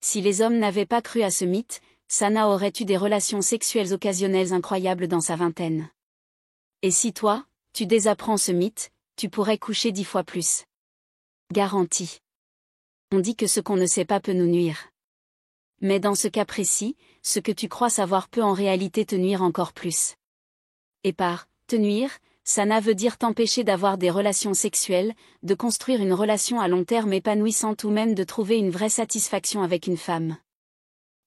Si les hommes n'avaient pas cru à ce mythe, Sana aurait eu des relations sexuelles occasionnelles incroyables dans sa vingtaine. Et si toi, tu désapprends ce mythe, tu pourrais coucher 10 fois plus. Garantie. On dit que ce qu'on ne sait pas peut nous nuire. Mais dans ce cas précis, ce que tu crois savoir peut en réalité te nuire encore plus. Et par « te nuire », Sana veut dire t'empêcher d'avoir des relations sexuelles, de construire une relation à long terme épanouissante ou même de trouver une vraie satisfaction avec une femme.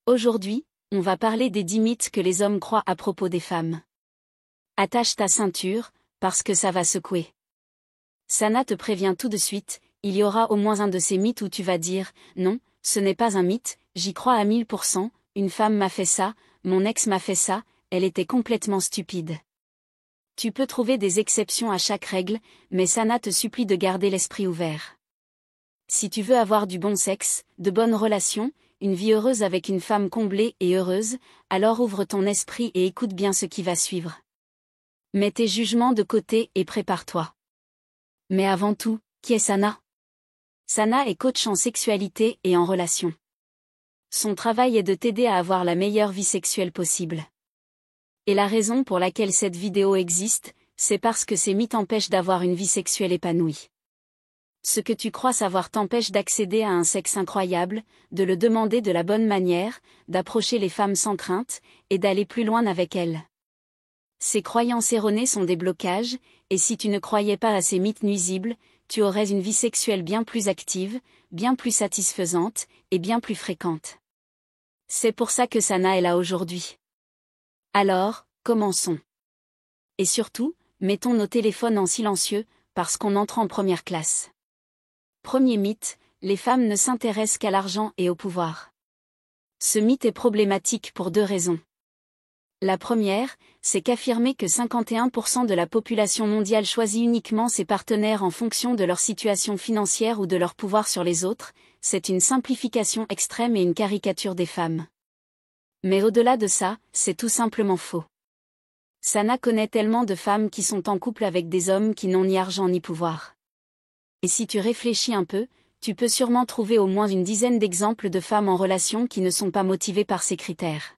Aujourd'hui, on va parler des 10 mythes que les hommes croient à propos des femmes. Attache ta ceinture, parce que ça va secouer. Sana te prévient tout de suite, il y aura au moins un de ces mythes où tu vas dire « Non, ce n'est pas un mythe, j'y crois à 1000%, une femme m'a fait ça, mon ex m'a fait ça, elle était complètement stupide. » Tu peux trouver des exceptions à chaque règle, mais Sana te supplie de garder l'esprit ouvert. Si tu veux avoir du bon sexe, de bonnes relations, une vie heureuse avec une femme comblée et heureuse, alors ouvre ton esprit et écoute bien ce qui va suivre. Mets tes jugements de côté et prépare-toi. Mais avant tout, qui est Sana ? Sana est coach en sexualité et en relations. Son travail est de t'aider à avoir la meilleure vie sexuelle possible. Et la raison pour laquelle cette vidéo existe, c'est parce que ces mythes t'empêchent d'avoir une vie sexuelle épanouie. Ce que tu crois savoir t'empêche d'accéder à un sexe incroyable, de le demander de la bonne manière, d'approcher les femmes sans crainte, et d'aller plus loin avec elles. Ces croyances erronées sont des blocages, et si tu ne croyais pas à ces mythes nuisibles, tu aurais une vie sexuelle bien plus active, bien plus satisfaisante, et bien plus fréquente. C'est pour ça que Sana est là aujourd'hui. Alors, commençons. Et surtout, mettons nos téléphones en silencieux, parce qu'on entre en première classe. Premier mythe, les femmes ne s'intéressent qu'à l'argent et au pouvoir. Ce mythe est problématique pour 2 raisons. La première, c'est qu'affirmer que 51% de la population mondiale choisit uniquement ses partenaires en fonction de leur situation financière ou de leur pouvoir sur les autres, c'est une simplification extrême et une caricature des femmes. Mais au-delà de ça, c'est tout simplement faux. Sana connaît tellement de femmes qui sont en couple avec des hommes qui n'ont ni argent ni pouvoir. Et si tu réfléchis un peu, tu peux sûrement trouver au moins une dizaine d'exemples de femmes en relation qui ne sont pas motivées par ces critères.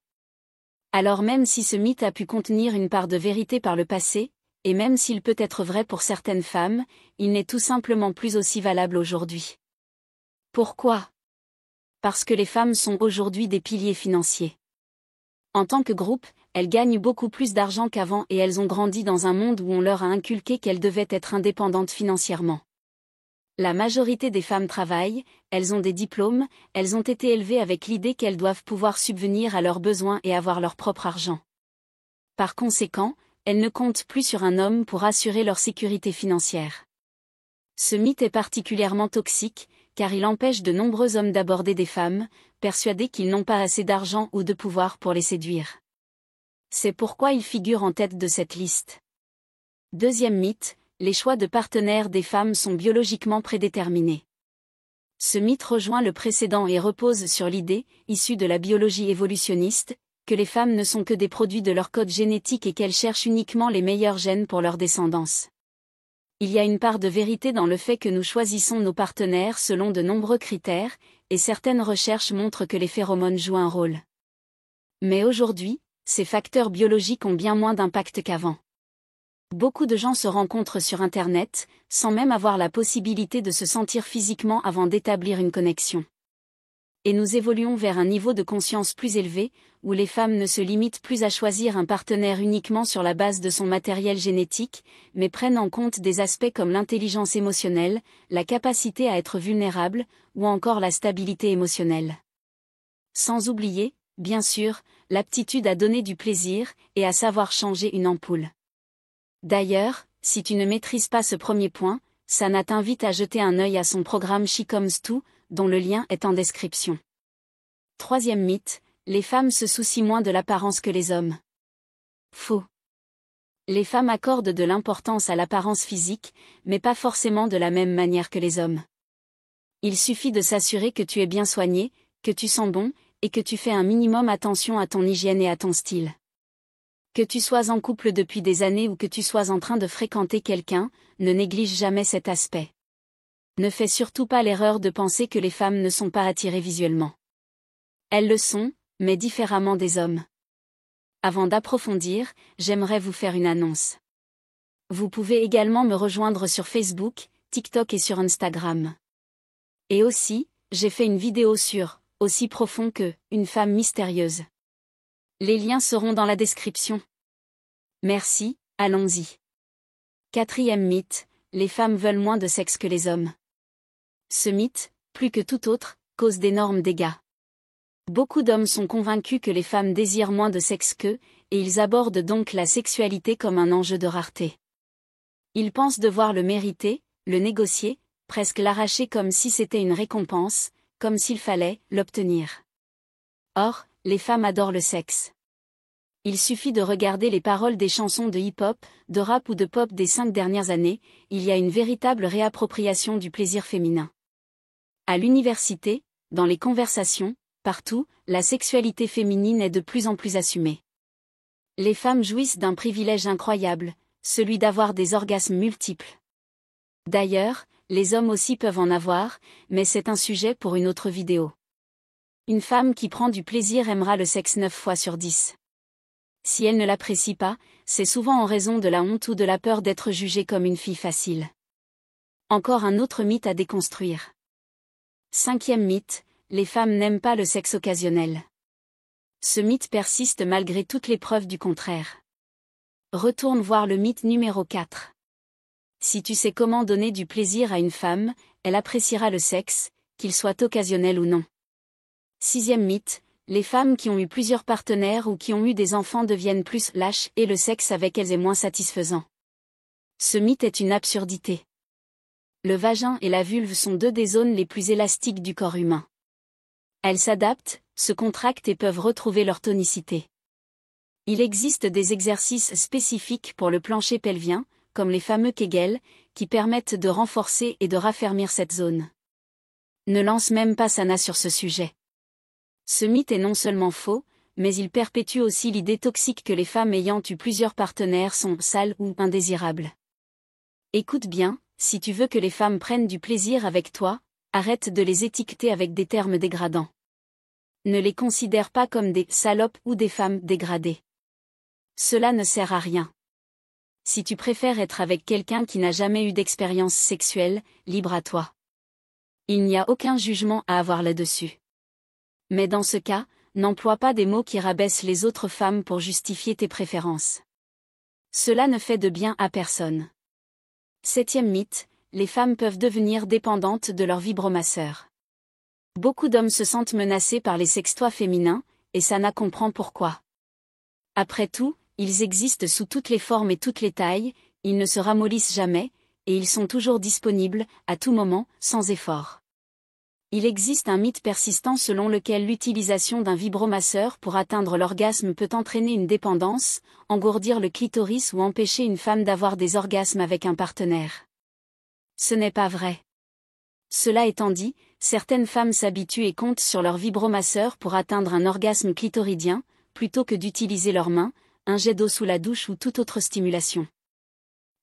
Alors même si ce mythe a pu contenir une part de vérité par le passé, et même s'il peut être vrai pour certaines femmes, il n'est tout simplement plus aussi valable aujourd'hui. Pourquoi ? Parce que les femmes sont aujourd'hui des piliers financiers. En tant que groupe, elles gagnent beaucoup plus d'argent qu'avant et elles ont grandi dans un monde où on leur a inculqué qu'elles devaient être indépendantes financièrement. La majorité des femmes travaillent, elles ont des diplômes, elles ont été élevées avec l'idée qu'elles doivent pouvoir subvenir à leurs besoins et avoir leur propre argent. Par conséquent, elles ne comptent plus sur un homme pour assurer leur sécurité financière. Ce mythe est particulièrement toxique, car il empêche de nombreux hommes d'aborder des femmes, persuadés qu'ils n'ont pas assez d'argent ou de pouvoir pour les séduire. C'est pourquoi il figure en tête de cette liste. Deuxième mythe, les choix de partenaires des femmes sont biologiquement prédéterminés. Ce mythe rejoint le précédent et repose sur l'idée, issue de la biologie évolutionniste, que les femmes ne sont que des produits de leur code génétique et qu'elles cherchent uniquement les meilleurs gènes pour leur descendance. Il y a une part de vérité dans le fait que nous choisissons nos partenaires selon de nombreux critères, et certaines recherches montrent que les phéromones jouent un rôle. Mais aujourd'hui, ces facteurs biologiques ont bien moins d'impact qu'avant. Beaucoup de gens se rencontrent sur Internet, sans même avoir la possibilité de se sentir physiquement avant d'établir une connexion. Et nous évoluons vers un niveau de conscience plus élevé, où les femmes ne se limitent plus à choisir un partenaire uniquement sur la base de son matériel génétique, mais prennent en compte des aspects comme l'intelligence émotionnelle, la capacité à être vulnérable, ou encore la stabilité émotionnelle. Sans oublier, bien sûr, l'aptitude à donner du plaisir, et à savoir changer une ampoule. D'ailleurs, si tu ne maîtrises pas ce premier point, Sana t'invite à jeter un œil à son programme She Comes Too, dont le lien est en description. Troisième mythe, les femmes se soucient moins de l'apparence que les hommes. Faux. Les femmes accordent de l'importance à l'apparence physique, mais pas forcément de la même manière que les hommes. Il suffit de s'assurer que tu es bien soigné, que tu sens bon, et que tu fais un minimum attention à ton hygiène et à ton style. Que tu sois en couple depuis des années ou que tu sois en train de fréquenter quelqu'un, ne néglige jamais cet aspect. Ne fais surtout pas l'erreur de penser que les femmes ne sont pas attirées visuellement. Elles le sont, mais différemment des hommes. Avant d'approfondir, j'aimerais vous faire une annonce. Vous pouvez également me rejoindre sur Facebook, TikTok et sur Instagram. Et aussi, j'ai fait une vidéo sur « Aussi profond que, une femme mystérieuse ». Les liens seront dans la description. Merci, allons-y. 4e mythe, les femmes veulent moins de sexe que les hommes. Ce mythe, plus que tout autre, cause d'énormes dégâts. Beaucoup d'hommes sont convaincus que les femmes désirent moins de sexe qu'eux, et ils abordent donc la sexualité comme un enjeu de rareté. Ils pensent devoir le mériter, le négocier, presque l'arracher comme si c'était une récompense, comme s'il fallait l'obtenir. Or, les femmes adorent le sexe. Il suffit de regarder les paroles des chansons de hip-hop, de rap ou de pop des 5 dernières années, il y a une véritable réappropriation du plaisir féminin. À l'université, dans les conversations, partout, la sexualité féminine est de plus en plus assumée. Les femmes jouissent d'un privilège incroyable, celui d'avoir des orgasmes multiples. D'ailleurs, les hommes aussi peuvent en avoir, mais c'est un sujet pour une autre vidéo. Une femme qui prend du plaisir aimera le sexe 9 fois sur 10. Si elle ne l'apprécie pas, c'est souvent en raison de la honte ou de la peur d'être jugée comme une fille facile. Encore un autre mythe à déconstruire. 5e mythe, les femmes n'aiment pas le sexe occasionnel. Ce mythe persiste malgré toutes les preuves du contraire. Retourne voir le mythe numéro 4. Si tu sais comment donner du plaisir à une femme, elle appréciera le sexe, qu'il soit occasionnel ou non. 6e mythe, les femmes qui ont eu plusieurs partenaires ou qui ont eu des enfants deviennent plus lâches et le sexe avec elles est moins satisfaisant. Ce mythe est une absurdité. Le vagin et la vulve sont deux des zones les plus élastiques du corps humain. Elles s'adaptent, se contractent et peuvent retrouver leur tonicité. Il existe des exercices spécifiques pour le plancher pelvien, comme les fameux Kegel, qui permettent de renforcer et de raffermir cette zone. Ne lance même pas Sana sur ce sujet. Ce mythe est non seulement faux, mais il perpétue aussi l'idée toxique que les femmes ayant eu plusieurs partenaires sont sales ou indésirables. Écoute bien, si tu veux que les femmes prennent du plaisir avec toi, arrête de les étiqueter avec des termes dégradants. Ne les considère pas comme des salopes ou des femmes dégradées. Cela ne sert à rien. Si tu préfères être avec quelqu'un qui n'a jamais eu d'expérience sexuelle, libre à toi. Il n'y a aucun jugement à avoir là-dessus. Mais dans ce cas, n'emploie pas des mots qui rabaissent les autres femmes pour justifier tes préférences. Cela ne fait de bien à personne. 7e mythe, les femmes peuvent devenir dépendantes de leur vibromasseur. Beaucoup d'hommes se sentent menacés par les sextoys féminins, et Sana comprend pourquoi. Après tout, ils existent sous toutes les formes et toutes les tailles, ils ne se ramollissent jamais, et ils sont toujours disponibles, à tout moment, sans effort. Il existe un mythe persistant selon lequel l'utilisation d'un vibromasseur pour atteindre l'orgasme peut entraîner une dépendance, engourdir le clitoris ou empêcher une femme d'avoir des orgasmes avec un partenaire. Ce n'est pas vrai. Cela étant dit, certaines femmes s'habituent et comptent sur leur vibromasseur pour atteindre un orgasme clitoridien, plutôt que d'utiliser leurs mains, un jet d'eau sous la douche ou toute autre stimulation.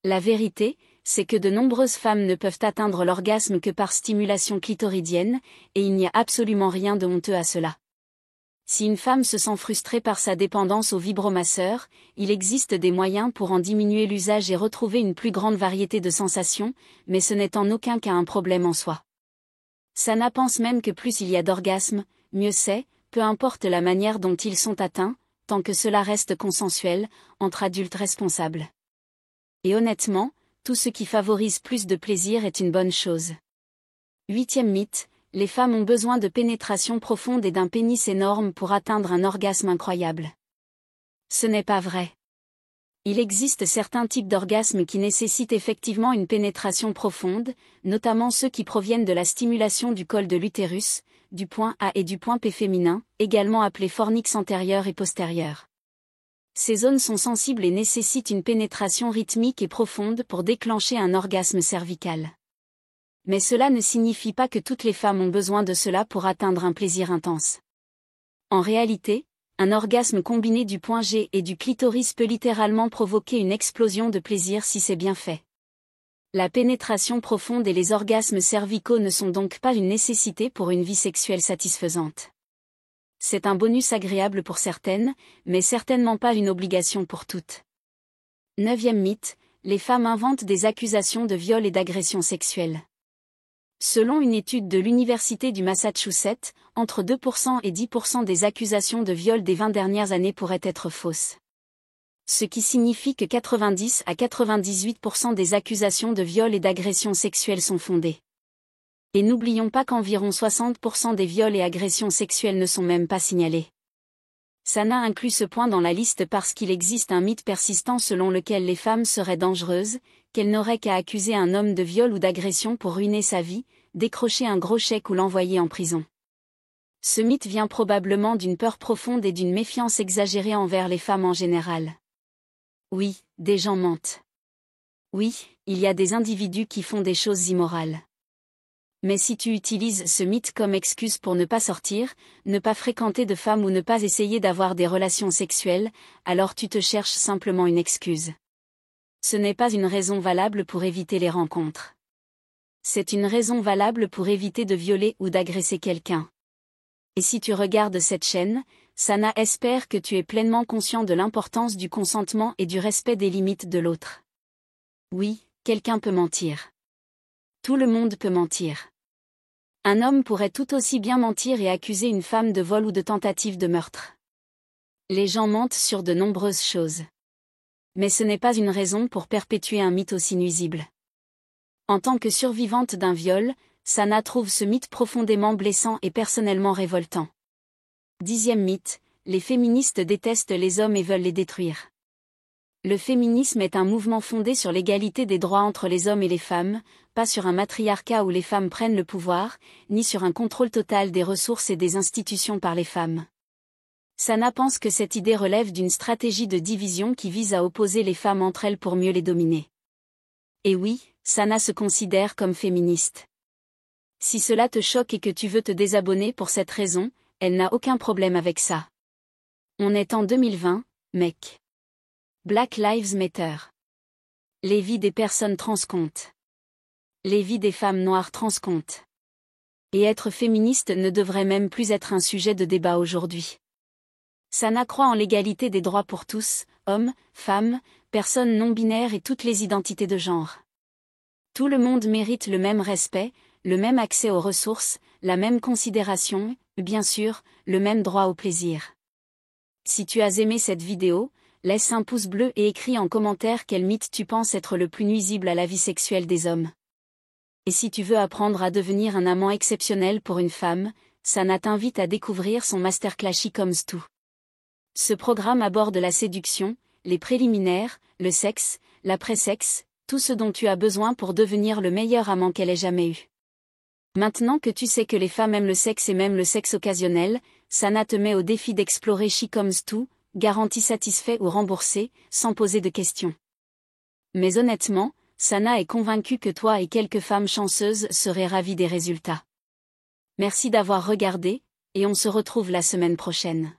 La vérité, c'est que de nombreuses femmes ne peuvent atteindre l'orgasme que par stimulation clitoridienne, et il n'y a absolument rien de honteux à cela. Si une femme se sent frustrée par sa dépendance au vibromasseur, il existe des moyens pour en diminuer l'usage et retrouver une plus grande variété de sensations, mais ce n'est en aucun cas un problème en soi. Sana pense même que plus il y a d'orgasmes, mieux c'est, peu importe la manière dont ils sont atteints, tant que cela reste consensuel, entre adultes responsables. Et honnêtement, tout ce qui favorise plus de plaisir est une bonne chose. 8e mythe, les femmes ont besoin de pénétration profonde et d'un pénis énorme pour atteindre un orgasme incroyable. Ce n'est pas vrai. Il existe certains types d'orgasmes qui nécessitent effectivement une pénétration profonde, notamment ceux qui proviennent de la stimulation du col de l'utérus, du point A et du point P féminin, également appelé fornix antérieur et postérieur. Ces zones sont sensibles et nécessitent une pénétration rythmique et profonde pour déclencher un orgasme cervical. Mais cela ne signifie pas que toutes les femmes ont besoin de cela pour atteindre un plaisir intense. En réalité, un orgasme combiné du point G et du clitoris peut littéralement provoquer une explosion de plaisir si c'est bien fait. La pénétration profonde et les orgasmes cervicaux ne sont donc pas une nécessité pour une vie sexuelle satisfaisante. C'est un bonus agréable pour certaines, mais certainement pas une obligation pour toutes. 9e mythe, les femmes inventent des accusations de viol et d'agression sexuelle. Selon une étude de l'Université du Massachusetts, entre 2% et 10% des accusations de viol des 20 dernières années pourraient être fausses. Ce qui signifie que 90 à 98% des accusations de viol et d'agression sexuelle sont fondées. Et n'oublions pas qu'environ 60% des viols et agressions sexuelles ne sont même pas signalés. Sana inclut ce point dans la liste parce qu'il existe un mythe persistant selon lequel les femmes seraient dangereuses, qu'elles n'auraient qu'à accuser un homme de viol ou d'agression pour ruiner sa vie, décrocher un gros chèque ou l'envoyer en prison. Ce mythe vient probablement d'une peur profonde et d'une méfiance exagérée envers les femmes en général. Oui, des gens mentent. Oui, il y a des individus qui font des choses immorales. Mais si tu utilises ce mythe comme excuse pour ne pas sortir, ne pas fréquenter de femmes ou ne pas essayer d'avoir des relations sexuelles, alors tu te cherches simplement une excuse. Ce n'est pas une raison valable pour éviter les rencontres. C'est une raison valable pour éviter de violer ou d'agresser quelqu'un. Et si tu regardes cette chaîne, Sana espère que tu es pleinement conscient de l'importance du consentement et du respect des limites de l'autre. Oui, quelqu'un peut mentir. Tout le monde peut mentir. Un homme pourrait tout aussi bien mentir et accuser une femme de vol ou de tentative de meurtre. Les gens mentent sur de nombreuses choses. Mais ce n'est pas une raison pour perpétuer un mythe aussi nuisible. En tant que survivante d'un viol, Sana trouve ce mythe profondément blessant et personnellement révoltant. 10e mythe, les féministes détestent les hommes et veulent les détruire. Le féminisme est un mouvement fondé sur l'égalité des droits entre les hommes et les femmes, pas sur un matriarcat où les femmes prennent le pouvoir, ni sur un contrôle total des ressources et des institutions par les femmes. Sana pense que cette idée relève d'une stratégie de division qui vise à opposer les femmes entre elles pour mieux les dominer. Et oui, Sana se considère comme féministe. Si cela te choque et que tu veux te désabonner pour cette raison, elle n'a aucun problème avec ça. On est en 2020, mec. Black Lives Matter. Les vies des personnes trans comptent. Les vies des femmes noires trans comptent. Et être féministe ne devrait même plus être un sujet de débat aujourd'hui. Sana croit en l'égalité des droits pour tous, hommes, femmes, personnes non binaires et toutes les identités de genre. Tout le monde mérite le même respect, le même accès aux ressources, la même considération, bien sûr, le même droit au plaisir. Si tu as aimé cette vidéo, laisse un pouce bleu et écris en commentaire quel mythe tu penses être le plus nuisible à la vie sexuelle des hommes. Et si tu veux apprendre à devenir un amant exceptionnel pour une femme, Sana t'invite à découvrir son masterclass She Comes Too. Ce programme aborde la séduction, les préliminaires, le sexe, l'après-sexe, tout ce dont tu as besoin pour devenir le meilleur amant qu'elle ait jamais eu. Maintenant que tu sais que les femmes aiment le sexe et même le sexe occasionnel, Sana te met au défi d'explorer She Comes Too, garantie satisfait ou remboursé, sans poser de questions. Mais honnêtement, Sana est convaincue que toi et quelques femmes chanceuses seraient ravies des résultats. Merci d'avoir regardé, et on se retrouve la semaine prochaine.